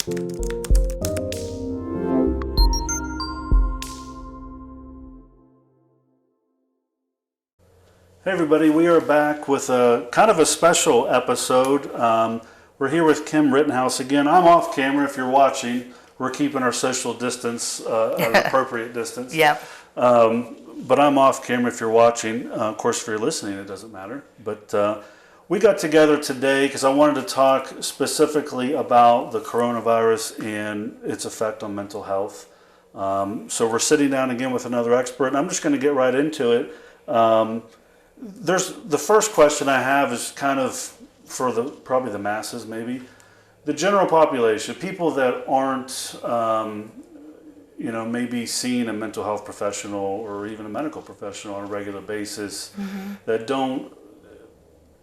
Hey everybody, we are back with a kind of a special episode. We're here with Kim Rittenhouse again. I'm off camera if you're watching. We're keeping our social distance at an appropriate distance. Yep. But I'm off camera if you're watching. Of course, if you're listening, it doesn't matter. But we got together today because I wanted to talk specifically about the coronavirus and its effect on mental health. So we're sitting down again with another expert, and I'm just going to get right into it. There's the first question I have is kind of for probably the masses, maybe the general population, people that aren't maybe seeing a mental health professional or even a medical professional on a regular basis, that don't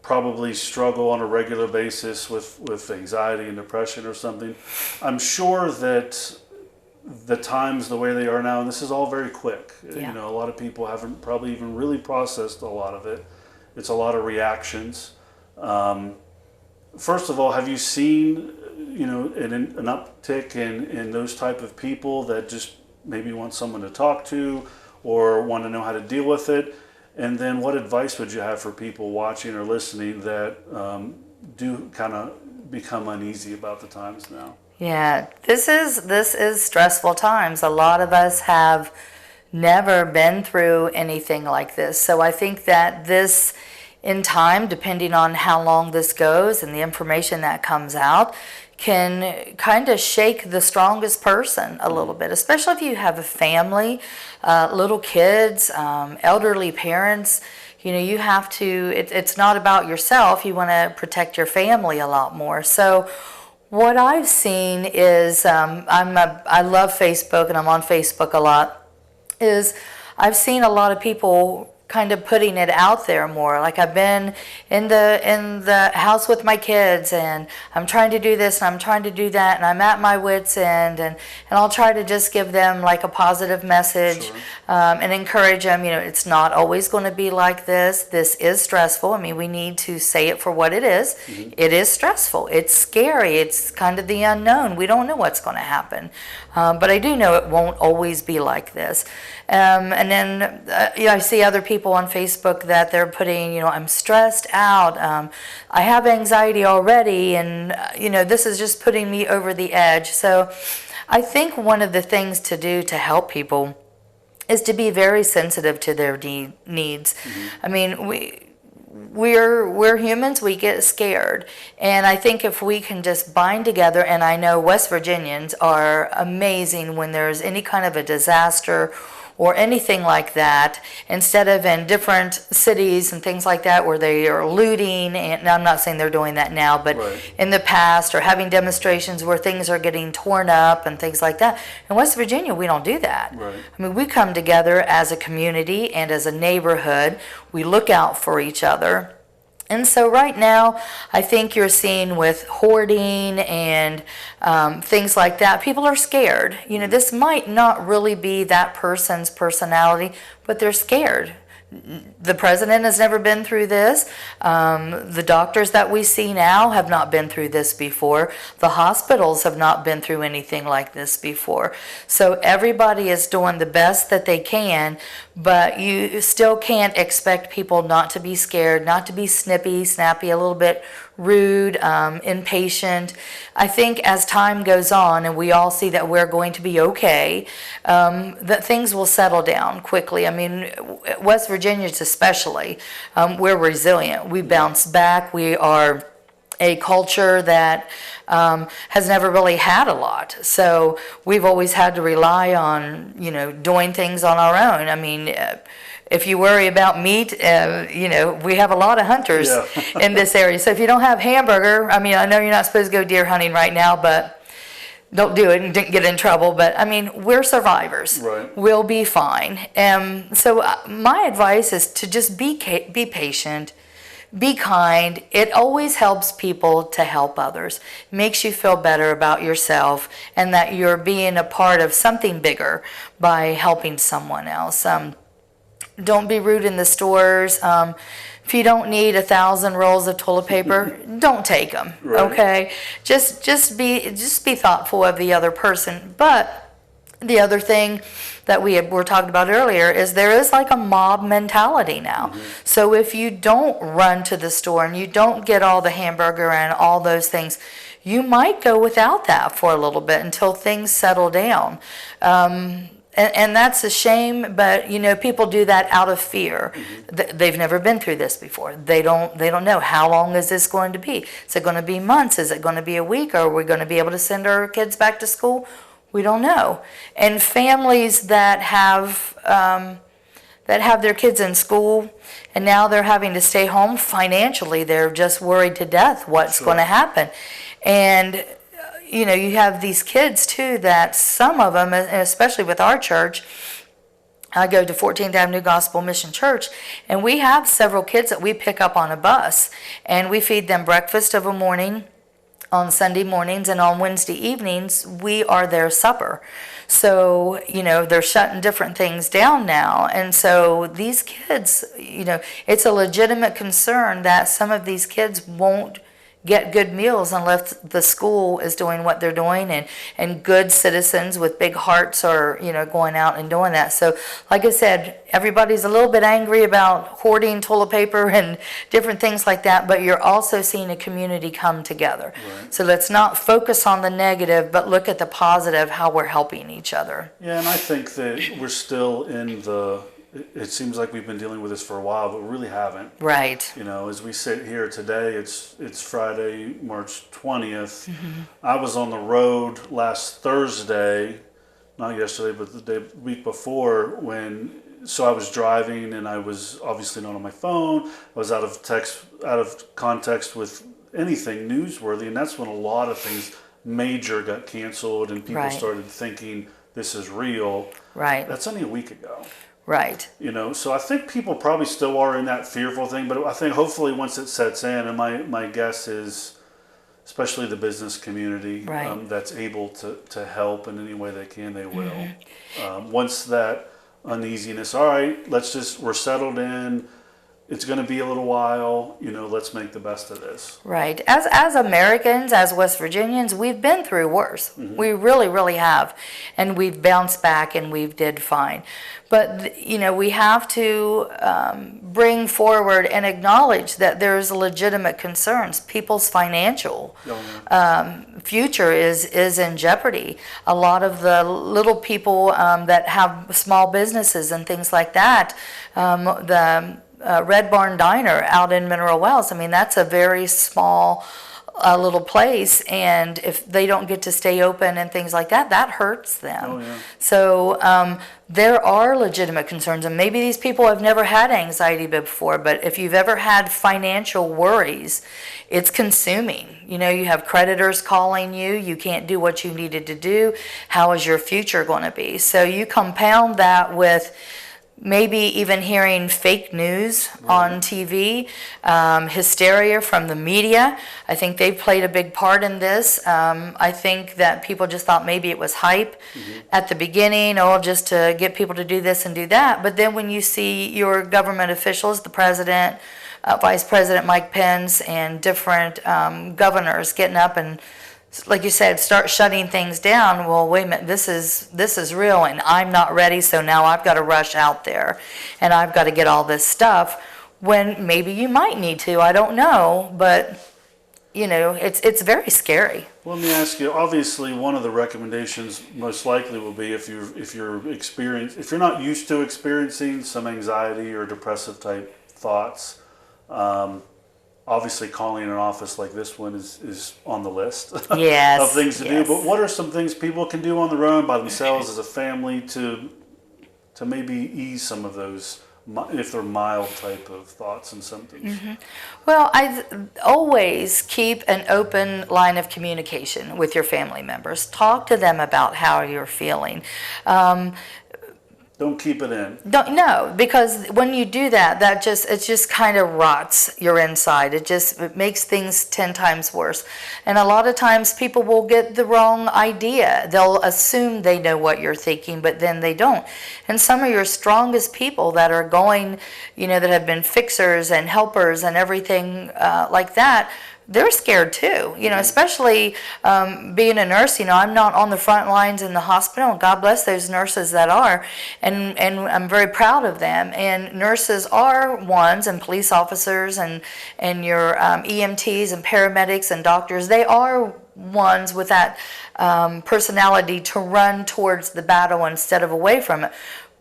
probably struggle on a regular basis with anxiety and depression or something. I'm sure that the times the way they are now, and this is all very quick. Yeah. A lot of people haven't probably even really processed a lot of it. It's a lot of reactions. First of all, have you seen an uptick in those type of people that just maybe want someone to talk to or want to know how to deal with it? And then what advice would you have for people watching or listening that do kind of become uneasy about the times now? Yeah, this is stressful times. A lot of us have never been through anything like this. So I think that this, in time, depending on how long this goes and the information that comes out, can kind of shake the strongest person a little bit, especially if you have a family, little kids, elderly parents. You have to, it's not about yourself. You want to protect your family a lot more. So what I've seen is, I love Facebook and I'm on Facebook a lot, is I've seen a lot of people kind of putting it out there more. Like, I've been in the house with my kids and I'm trying to do this and I'm trying to do that and I'm at my wit's end, and I'll try to just give them like a positive message. Sure. And encourage them. It's not always going to be like this. This is stressful. I mean, we need to say it for what it is. It is stressful. It's scary. It's kind of the unknown. We don't know what's going to happen. But I do know it won't always be like this. And then I see other people on Facebook that they're putting, I'm stressed out. I have anxiety already, and this is just putting me over the edge. So I think one of the things to do to help people is to be very sensitive to their needs. I mean, we're humans, we get scared. And I think if we can just bind together, and I know West Virginians are amazing when there's any kind of a disaster or anything like that, instead of in different cities and things like that where they are looting, and I'm not saying they're doing that now, but Right. in the past, or having demonstrations where things are getting torn up and things like that. In West Virginia, we don't do that. Right. I mean, we come together as a community and as a neighborhood. We look out for each other. And so right now, I think you're seeing with hoarding and things like that, people are scared. This might not really be that person's personality, but they're scared. The president has never been through this. The doctors that we see now have not been through this before. The hospitals have not been through anything like this before. So everybody is doing the best that they can, but you still can't expect people not to be scared, not to be snippy, snappy, a little bit rude, impatient. I think as time goes on and we all see that we're going to be okay, that things will settle down quickly. I mean, West Virginians especially, we're resilient. We bounce back. We are a culture that has never really had a lot. So we've always had to rely on, doing things on our own. I mean, if you worry about meat, we have a lot of hunters in this area. So if you don't have hamburger, I mean, I know you're not supposed to go deer hunting right now, but don't do it and didn't get in trouble. But I mean, we're survivors. Right. We'll be fine. So my advice is to just be patient, be kind. It always helps people to help others. Makes you feel better about yourself and that you're being a part of something bigger by helping someone else. Don't be rude in the stores. If you don't need 1,000 rolls of toilet paper, don't take them. Right. Okay, just be thoughtful of the other person. But the other thing that were talking about earlier is there is like a mob mentality now. So if you don't run to the store and you don't get all the hamburger and all those things, you might go without that for a little bit until things settle down. And that's a shame, but people do that out of fear. They've never been through this before. They don't know how long is this going to be. Is it going to be months? Is it going to be a week? Are we going to be able to send our kids back to school? We don't know. And families that have their kids in school and now they're having to stay home financially, they're just worried to death what's going to happen. And you have these kids too that some of them, especially with our church, I go to 14th Avenue Gospel Mission Church, and we have several kids that we pick up on a bus, and we feed them breakfast of a morning on Sunday mornings, and on Wednesday evenings, we are their supper. So, they're shutting different things down now. And so these kids, it's a legitimate concern that some of these kids won't get good meals unless the school is doing what they're doing, and good citizens with big hearts are going out and doing that. So like I said, everybody's a little bit angry about hoarding toilet paper and different things like that, but you're also seeing a community come together. Right. So let's not focus on the negative, but look at the positive, how we're helping each other. Yeah, and I think that we're still it seems like we've been dealing with this for a while, but we really haven't. Right. As we sit here today, it's Friday, March 20th. I was on the road last Thursday, not yesterday, but the week before, so I was driving and I was obviously not on my phone. I was out of context with anything newsworthy, and that's when a lot of things major got canceled and people started thinking this is real. Right. That's only a week ago. Right. So I think people probably still are in that fearful thing, but I think hopefully once it sets in, and my guess is, especially the business community, that's able to help in any way they can, they will. Once that uneasiness, all right, we're settled in, it's going to be a little while, let's make the best of this. Right. As Americans, as West Virginians, we've been through worse. We really, really have. And we've bounced back and we've did fine. But, we have to bring forward and acknowledge that there's legitimate concerns. People's financial future is in jeopardy. A lot of the little people that have small businesses and things like that, the Red Barn Diner out in Mineral Wells, that's a very small little place, and if they don't get to stay open and things like that, that hurts them. So there are legitimate concerns, and maybe these people have never had anxiety before, but if you've ever had financial worries, it's consuming. You have creditors calling you, you can't do what you needed to do. How is your future going to be? So you compound that with maybe even hearing fake news on TV, hysteria from the media. I think they've played a big part in this. I think that people just thought maybe it was hype at the beginning, just to get people to do this and do that. But then when you see your government officials, the president, Vice President Mike Pence, and different governors getting up and, like you said, start shutting things down. Well, wait a minute, this is real, and I'm not ready, so now I've got to rush out there, and I've got to get all this stuff, when maybe you might need to, I don't know, but, it's very scary. Well, let me ask you, obviously one of the recommendations most likely will be if you're not used to experiencing some anxiety or depressive type thoughts, obviously calling an office like this one is on the list of things to do. But what are some things people can do on their own by themselves as a family to maybe ease some of those, if they're mild type of thoughts and symptoms? Well, I always keep an open line of communication with your family members. Talk to them about how you're feeling. Don't keep it in. Don't, no, because when you do that, it just kind of rots your inside. It makes things 10 times worse. And a lot of times people will get the wrong idea. They'll assume they know what you're thinking, but then they don't. And some of your strongest people that are going, that have been fixers and helpers and everything like that, they're scared too, especially being a nurse. I'm not on the front lines in the hospital, and God bless those nurses that are, and I'm very proud of them. And nurses are ones, and police officers, and your EMTs and paramedics and doctors, they are ones with that personality to run towards the battle instead of away from it.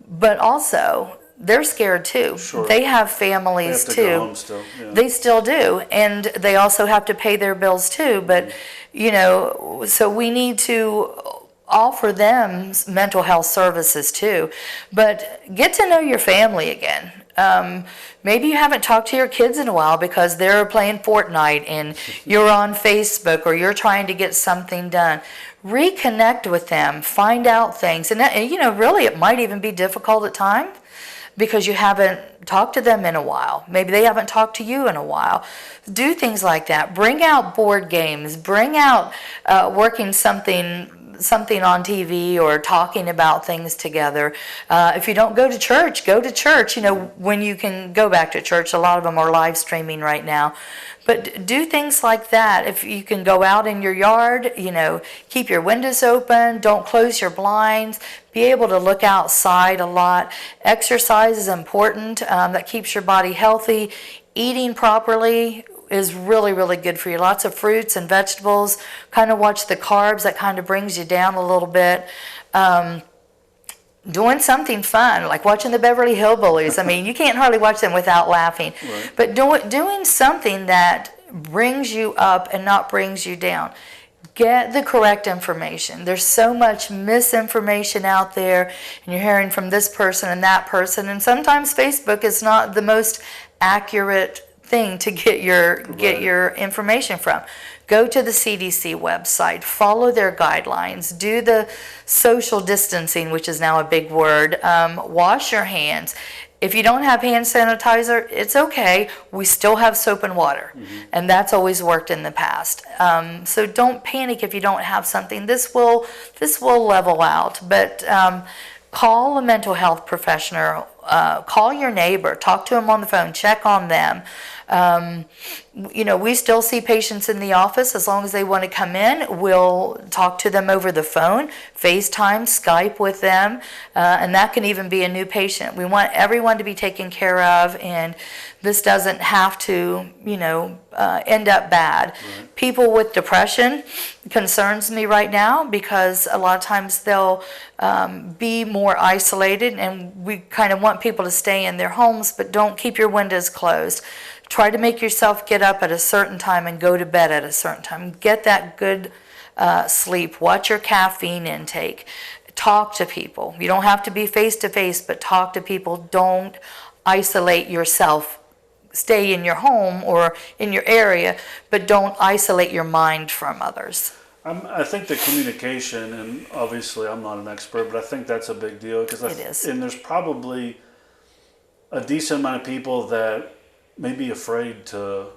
But also, they're scared too. Sure. They have families they have to too. Go home still. Yeah. They still do, and they also have to pay their bills too. But so we need to offer them mental health services too. But get to know your family again. Maybe you haven't talked to your kids in a while because they're playing Fortnite and you're on Facebook, or you're trying to get something done. Reconnect with them, find out things, and really it might even be difficult at times, because you haven't talked to them in a while. Maybe they haven't talked to you in a while. Do things like that. Bring out board games. Bring out working something on TV, or talking about things together. If you don't go to church, go to church. When you can go back to church. A lot of them are live streaming right now. But do things like that. If you can go out in your yard, keep your windows open, don't close your blinds, be able to look outside a lot. Exercise is important. That keeps your body healthy. Eating properly is really, really good for you. Lots of fruits and vegetables. Kind of watch the carbs. That kind of brings you down a little bit. Doing something fun, like watching the Beverly Hillbillies. I mean, you can't hardly watch them without laughing. Right. But doing something that brings you up and not brings you down. Get the correct information. There's so much misinformation out there, and you're hearing from this person and that person, and sometimes Facebook is not the most accurate thing to get your information from. Go to the CDC website, follow their guidelines, do the social distancing, which is now a big word, wash your hands. If you don't have hand sanitizer, it's okay. We still have soap and water, and that's always worked in the past. So don't panic if you don't have something. This will level out, but call a mental health professional. Call your neighbor, talk to them on the phone, check on them. We still see patients in the office. As long as they want to come in, we'll talk to them over the phone, FaceTime, Skype with them, and that can even be a new patient. We want everyone to be taken care of, and this doesn't have to, end up bad. Right. People with depression concerns me right now, because a lot of times they'll be more isolated, and we kind of want people to stay in their homes, but don't keep your windows closed. Try to make yourself get up at a certain time and go to bed at a certain time. Get that good sleep. Watch your caffeine intake. Talk to people. You don't have to be face-to-face, but talk to people. Don't isolate yourself. Stay in your home or in your area, but don't isolate your mind from others. I think the communication, and obviously I'm not an expert, but I think that's a big deal, because It is. And there's probably a decent amount of people that may be afraid to,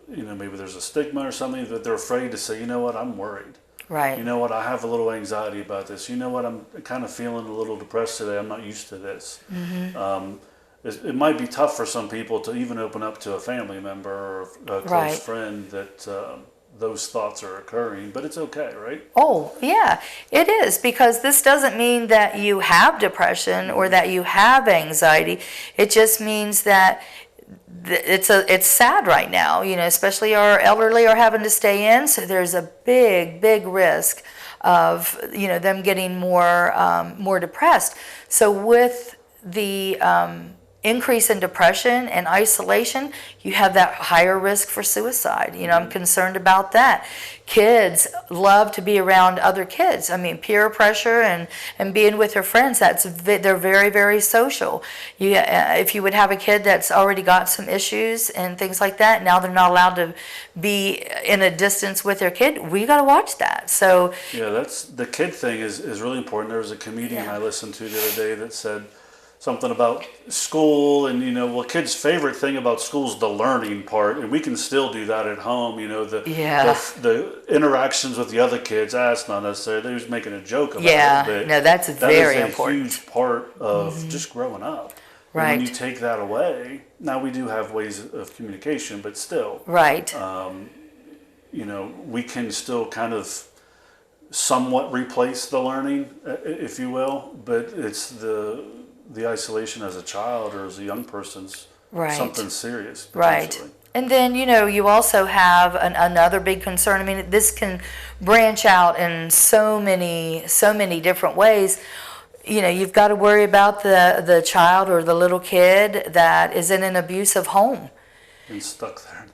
maybe there's a stigma or something, that they're afraid to say, I'm worried. Right. You know what, I have a little anxiety about this. You know what, I'm kind of feeling a little depressed today. I'm not used to this. Mm-hmm. It might be tough for some people to even open up to a family member or a close friend that those thoughts are occurring, but it's okay, right? Oh, yeah, it is, because this doesn't mean that you have depression or that you have anxiety. It just means that it's sad right now, especially our elderly are having to stay in, so there's a big risk of, them getting more depressed. So with the increase in depression and isolation, you have that higher risk for suicide. I'm concerned about that. Kids love to be around other kids. I mean, peer pressure and being with their friends, they're very, very social. If you would have a kid that's already got some issues and things like that, now they're not allowed to be in a distance with their kid, we got to watch that. So yeah, that's the kid thing is really important. There was a comedian I listened to the other day that said, something about school, and well, kids' favorite thing about school is the learning part, and we can still do that at home. Yeah. The interactions with the other kids. It's not necessary. They're just making a joke about Yeah, it. But no, that's very that is a important. huge part of just growing up. And Right. when you take that away, now we do have ways of communication, but still, Right. we can still kind of somewhat replace the learning, if you will, but it's the isolation as a child or as a young person's Right. something serious. Right. Potentially. And then, you also have another big concern. I mean, this can branch out in so many different ways. You've got to worry about the child or the little kid that is in an abusive home.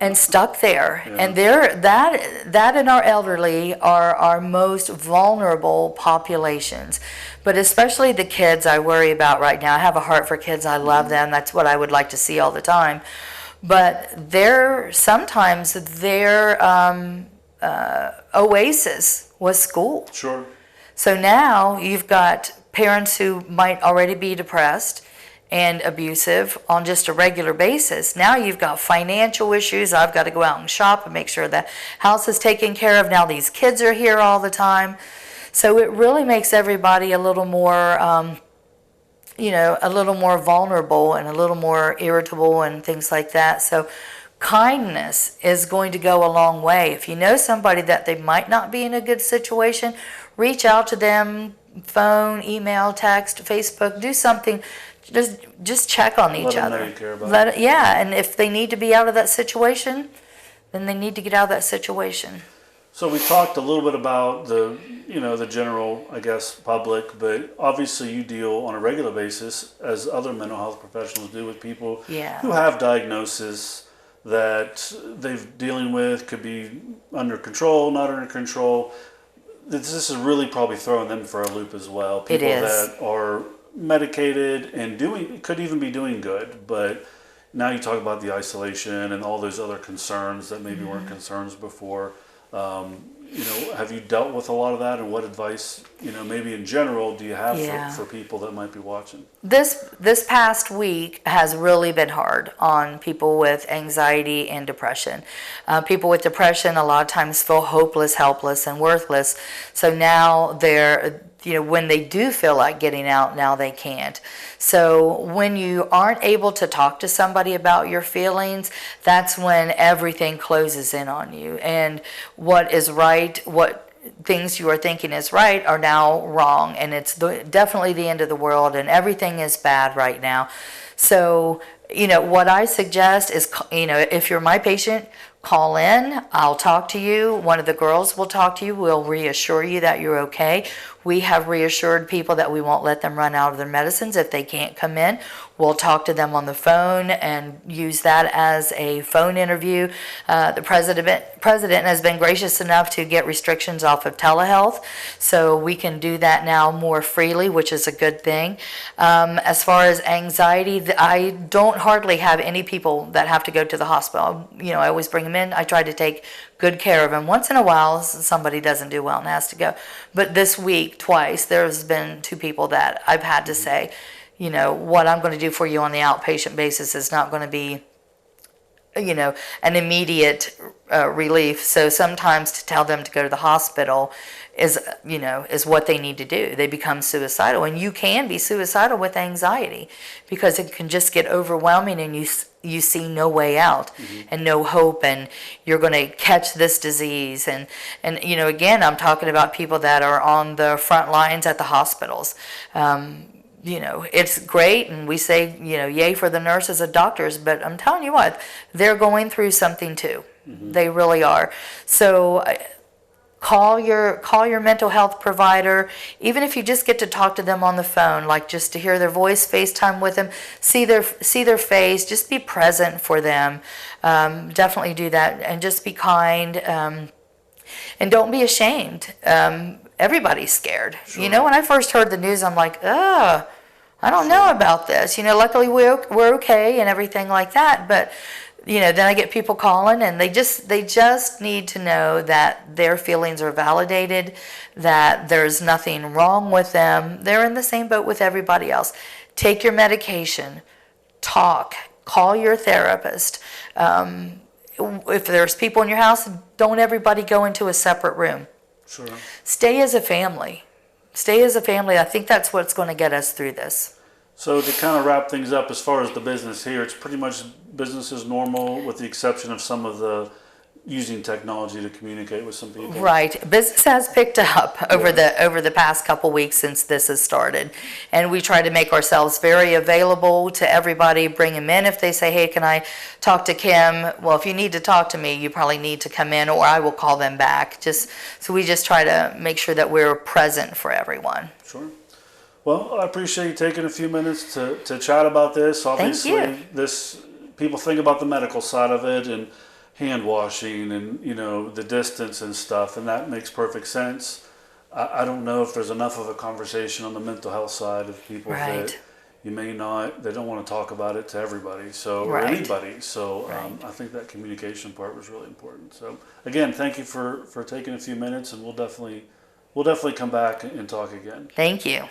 And stuck there. Yeah. And that and our elderly are our most vulnerable populations. But especially the kids I worry about right now. I have a heart for kids. I love them. That's what I would like to see all the time. But sometimes their oasis was school. Sure. So now you've got parents who might already be depressed and abusive on just a regular basis. Now you've got financial issues. I've got to go out and shop and make sure the house is taken care of. Now these kids are here all the time. So it really makes everybody a little more, a little more vulnerable and a little more irritable and things like that. So kindness is going to go a long way. If you know somebody that they might not be in a good situation, reach out to them, phone, email, text, Facebook, do something. Just check on each other. Let them know you care about them. Yeah, and if they need to be out of that situation, then they need to get out of that situation. So we talked a little bit about the general, I guess, public, but obviously you deal on a regular basis, as other mental health professionals do, with people who have diagnoses that they're dealing with, could be under control, not under control. This is really probably throwing them for a loop as well. People that are medicated and could even be doing good, but now you talk about the isolation and all those other concerns that maybe weren't concerns before. Have you dealt with a lot of that, and what advice, maybe in general, do you have for people that might be watching? This past week has really been hard on people with anxiety and depression. People with depression a lot of times feel hopeless, helpless, and worthless. So now they're, when they do feel like getting out, now they can't. So when you aren't able to talk to somebody about your feelings, that's when everything closes in on you. And what is right, what things you are thinking is right are now wrong. And it's definitely the end of the world, and everything is bad right now. So, what I suggest is, if you're my patient, call in. I'll talk to you. One of the girls will talk to you. We'll reassure you that you're okay. We have reassured people that we won't let them run out of their medicines if they can't come in. We'll talk to them on the phone and use that as a phone interview. The president has been gracious enough to get restrictions off of telehealth, so we can do that now more freely, which is a good thing. As far as anxiety, I don't hardly have any people that have to go to the hospital. I always bring them in. I try to take good care of them. Once in a while, somebody doesn't do well and has to go. But this week, twice, there's been 2 people that I've had to say, what I'm going to do for you on the outpatient basis is not going to be, an immediate relief. So sometimes to tell them to go to the hospital is what they need to do. They become suicidal, and you can be suicidal with anxiety because it can just get overwhelming, and you see no way out and no hope, and you're going to catch this disease. And again, I'm talking about people that are on the front lines at the hospitals. It's great, and we say, yay for the nurses and doctors, but I'm telling you what, they're going through something too. They really are. So call your mental health provider, even if you just get to talk to them on the phone, like just to hear their voice, FaceTime with them, see their face, just be present for them. Definitely do that, and just be kind, and don't be ashamed. Everybody's scared. Sure. When I first heard the news, I'm like, I don't know about this. Luckily we're okay and everything like that. But then I get people calling, and they just need to know that their feelings are validated, that there's nothing wrong with them. They're in the same boat with everybody else. take your medication, talk, call your therapist. If there's people in your house, don't everybody go into a separate room. Sure. Stay as a family. Stay as a family. I think that's what's going to get us through this. So to kind of wrap things up, as far as the business here, it's pretty much business as normal, with the exception of some of the using technology to communicate with some people. Right. Business has picked up over the past couple weeks since this has started. And we try to make ourselves very available to everybody, bring them in if they say, hey, can I talk to Kim? Well, if you need to talk to me, you probably need to come in, or I will call them back. So we just try to make sure that we're present for everyone. Sure. Well, I appreciate you taking a few minutes to chat about this. Obviously, Thank you. People think about the medical side of it and hand washing and, the distance and stuff, and that makes perfect sense. I don't know if there's enough of a conversation on the mental health side of people that they don't want to talk about it to everybody, or anybody. So I think that communication part was really important. So again, thank you for taking a few minutes, and we'll definitely come back and talk again. Thank you.